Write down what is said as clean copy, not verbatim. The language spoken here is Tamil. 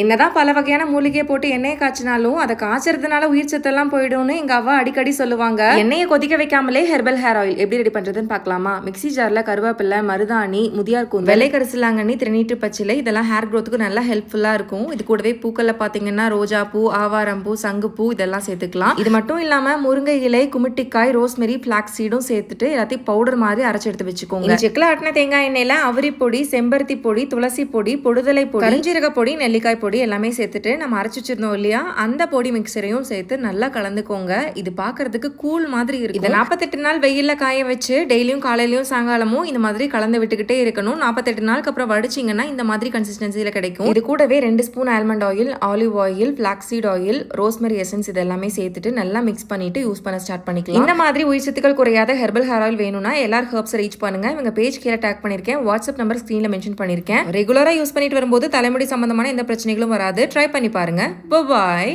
என்னதான் பல வகையான மூலிகையை போட்டு எண்ணெயை காய்ச்சினாலும் அதை காய்ச்சறதுனால உயிர் சத்தெல்லாம் போயிடும்னு எங்க அவ்வா அடிக்கடி சொல்லுவாங்க. எண்ணெயை கொதிக்க வைக்காமலே ஹெர்பல் ஹேர் ஆயில் எப்படி ரெடி பண்றதுன்னு பார்க்கலாமா? மிக்ஸி ஜார்ல கருவேப்பிலை, மருதாணி, முதியார் கூந்தல், வெள்ளை கரிசலாங்கண்ணி, திருநீட்டு பச்சிலை இதெல்லாம் ஹேர் க்ரோத்துக்கு நல்லா ஹெல்ப்ஃபுல்லா இருக்கும். இது கூடவே பூக்கள்ல பாத்தீங்கன்னா ரோஜா பூ, ஆவாரம்பூ, சங்குப்பூ இதெல்லாம் சேர்த்துக்கலாம். இது மட்டும் இல்லாம முருங்கை இலை, குமிட்டிக்காய், ரோஸ்மெரி, பிளாக்ஸ் சீடும் சேர்த்துட்டு எல்லாத்தையும் பவுடர் மாதிரி அரைச்சு எடுத்து வச்சுக்கோங்க. செக்கில் ஆட்டின தேங்காய் எண்ணெயில அவரி பொடி, செம்பருத்தி பொடி, துளசி பொடி, பொடுதலை பொடி, கருஞ்சீரக பொடி, நெல்லிக்காய் பொடி எல்லாமே சேர்த்துட்டு நம்ம அரைச்சு வச்சிருந்தோம் இல்லையா, அந்த பொடி மிக்சரையும் சேர்த்து நல்லா கலந்துக்கோங்க. இது பாக்குறதுக்கு கூழ் மாதிரி இருக்கு. இதை 48 நாள் வெயில்ல காய வச்சு டெய்லியும் காலையிலயும் சாயங்காலமும் இந்த மாதிரி கலந்து விட்டுக்கிட்டே இருக்கணும். 48 நாளுக்கு அப்புறம் வடிச்சிங்கன்னா இந்த மாதிரி கன்சிஸ்டன்சில கிடைக்கும். இது கூடவே 2 spoon almond oil, olive oil, flaxseed oil, rosemary essence இது எல்லாமே சேர்த்துட்டு நல்லா மிக்ஸ் பண்ணிட்டு யூஸ் பண்ண ஸ்டார்ட் பண்ணிக்கலாம். இந்த மாதிரி உயிர் சத்துக்கள் குறையாத ஹெர்பல் ஹேர் ஆயில் வேணும்னா எல்லாரும் ஹெர்ப்ஸ் ரீச் பண்ணுங்க. இவங்க பேஜ் கீழே டேக் பண்ணிருக்கேன். வாட்ஸ்அப் நம்பர் ஸ்கிரீன்ல மென்ஷன் பண்ணிருக்கேன். ரெகுலரா யூஸ் பண்ணிட்டு வரும்போது தலைமுடி சம்பந்தமான எந்த பிரச்சனைகளும் வராது. ட்ரை பண்ணி பாருங்க. பாய்.